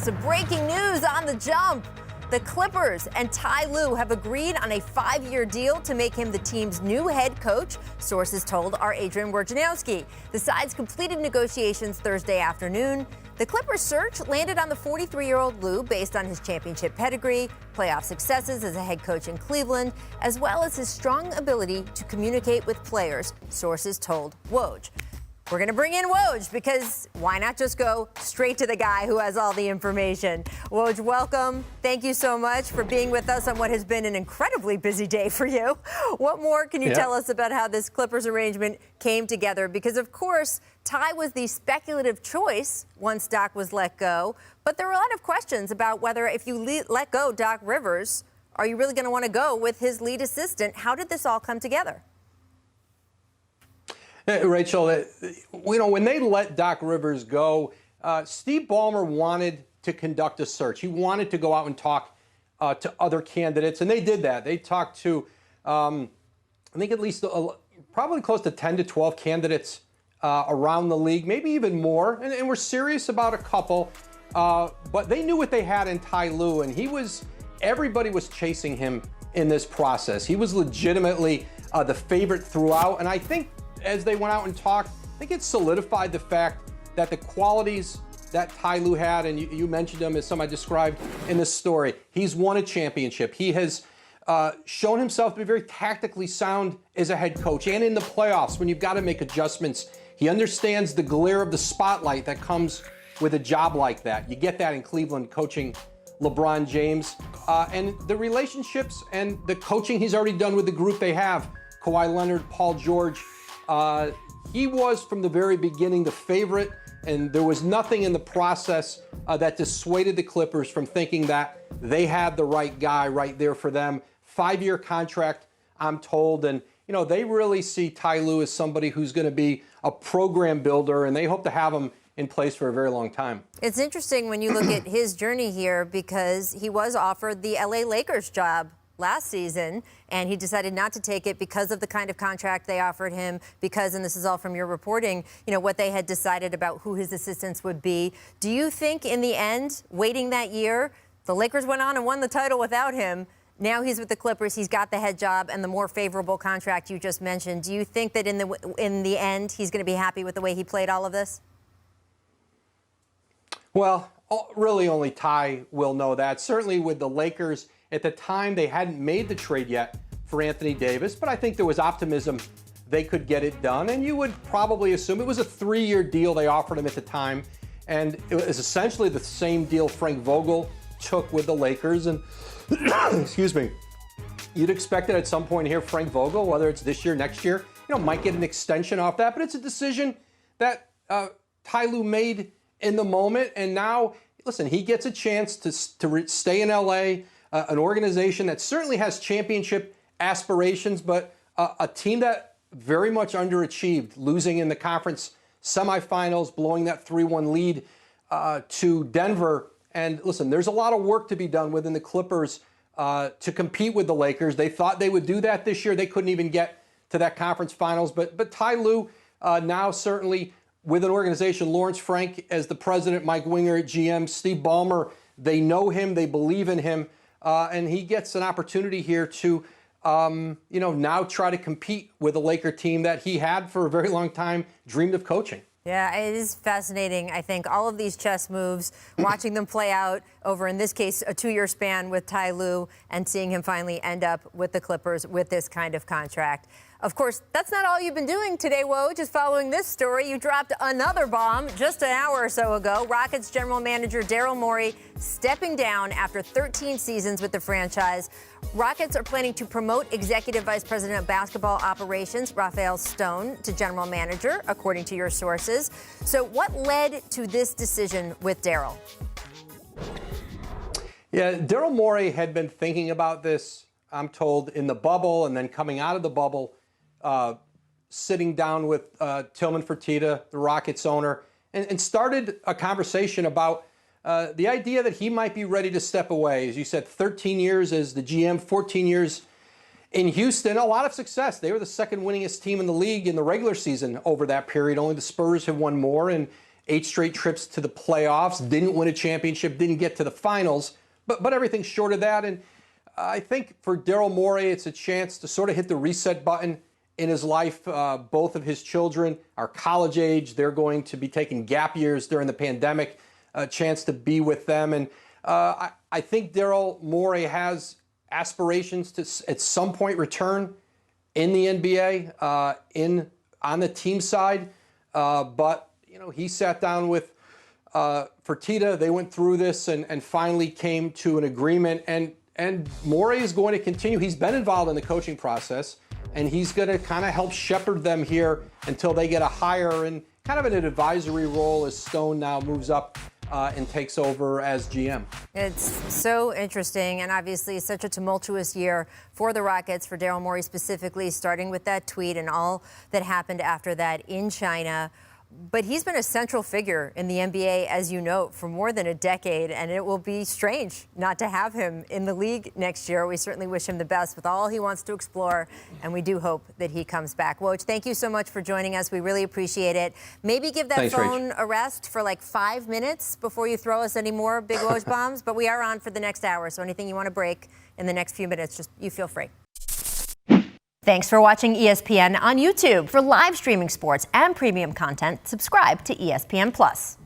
Some breaking news on the jump. The Clippers and Tyronn Lue have agreed on a 5-year deal to make him the team's new head coach, sources told our Adrian Wojnarowski. The sides completed negotiations Thursday afternoon. The Clippers' search landed on the 43-year-old Lue based on his championship pedigree, playoff successes as a head coach in Cleveland, as well as his strong ability to communicate with players, sources told Woj. We're going to bring in Woj because why not just go straight to the guy who has all the information? Woj, welcome. Thank you so much for being with us on what has been an incredibly busy day for you. What more can you tell us about how this Clippers arrangement came together? Because, of course, Ty was the speculative choice once Doc was let go. But there were a lot of questions about whether if you let go Doc Rivers, are you really going to want to go with his lead assistant? How did this all come together? Rachel, when they let Doc Rivers go, Steve Ballmer wanted to conduct a search. He wanted to go out and talk to other candidates, and they did that. They talked to, I think, at least probably close to 10 to 12 candidates around the league, maybe even more, and we're serious about a couple. But they knew what they had in Tyronn Lue, and everybody was chasing him in this process. He was legitimately the favorite throughout, and I think as they went out and talked, I think it solidified the fact that the qualities that Tyronn Lue had, and you mentioned them as some I described in this story, he's won a championship. He has shown himself to be very tactically sound as a head coach, and in the playoffs when you've got to make adjustments. He understands the glare of the spotlight that comes with a job like that. You get that in Cleveland coaching LeBron James. And the relationships and the coaching he's already done with the group they have, Kawhi Leonard, Paul George, he was from the very beginning the favorite, and there was nothing in the process that dissuaded the Clippers from thinking that they had the right guy right there for them. 5-year contract, I'm told, and they really see Tyronn Lue as somebody who's going to be a program builder, and they hope to have him in place for a very long time. It's interesting when you look at his journey here because he was offered the LA Lakers job last season, and he decided not to take it because of the kind of contract they offered him, because, and this is all from your reporting, what they had decided about who his assistants would be. Do you think in the end, waiting that year, the Lakers went on and won the title without him? Now he's with the Clippers, he's got the head job and the more favorable contract you just mentioned. Do you think that in the end, he's going to be happy with the way he played all of this? Well, really only Ty will know that. Certainly with the Lakers, at the time, they hadn't made the trade yet for Anthony Davis, but I think there was optimism they could get it done. And you would probably assume it was a 3-year deal they offered him at the time. And it was essentially the same deal Frank Vogel took with the Lakers. And, excuse me, you'd expect that at some point here, Frank Vogel, whether it's this year, next year, might get an extension off that. But it's a decision that Tyronn Lue made in the moment. And now, listen, he gets a chance to stay in LA, an organization that certainly has championship aspirations, but a team that very much underachieved, losing in the conference semifinals, blowing that 3-1 lead to Denver. And listen, there's a lot of work to be done within the Clippers to compete with the Lakers. They thought they would do that this year. They couldn't even get to that conference finals. But Tyronn Lue now certainly with an organization, Lawrence Frank as the president, Mike Winger at GM, Steve Ballmer, they know him, they believe in him. And he gets an opportunity here to, now try to compete with a Laker team that he had for a very long time dreamed of coaching. Yeah, it is fascinating. I think all of these chess moves, watching them play out over, in this case, a 2-year span with Tyronn Lue and seeing him finally end up with the Clippers with this kind of contract. Of course, that's not all you've been doing today, Woj. Just following this story, you dropped another bomb just an hour or so ago. Rockets general manager Daryl Morey stepping down after 13 seasons with the franchise. Rockets are planning to promote Executive Vice President of Basketball Operations, Rafael Stone, to general manager, according to your sources. So what led to this decision with Daryl? Yeah, Daryl Morey had been thinking about this, I'm told, in the bubble and then coming out of the bubble. Sitting down with Tillman Fertitta, the Rockets owner, and started a conversation about the idea that he might be ready to step away. As you said, 13 years as the GM, 14 years in Houston, a lot of success. They were the second winningest team in the league in the regular season over that period. Only the Spurs have won more. And 8 straight trips to the playoffs, didn't win a championship, didn't get to the finals, but everything short of that. And I think for Daryl Morey, it's a chance to sort of hit the reset button in his life. Both of his children are college age. They're going to be taking gap years during the pandemic, a chance to be with them. And I think Daryl Morey has aspirations to at some point return in the NBA, on the team side. But, he sat down with Fertitta. They went through this and finally came to an agreement. And Morey is going to continue. He's been involved in the coaching process, and he's going to kind of help shepherd them here until they get a hire and kind of in an advisory role as Stone now moves up and takes over as GM. It's so interesting, and obviously such a tumultuous year for the Rockets, for Daryl Morey specifically, starting with that tweet and all that happened after that in China. But he's been a central figure in the NBA, as you note, for more than a decade, and it will be strange not to have him in the league next year. We certainly wish him the best with all he wants to explore, and we do hope that he comes back. Woj, thank you so much for joining us. We really appreciate it. Maybe give that phone a rest for like 5 minutes before you throw us any more big Woj bombs, but we are on for the next hour, so anything you want to break in the next few minutes, just you feel free. Thanks for watching ESPN on YouTube. For live streaming sports and premium content, subscribe to ESPN+.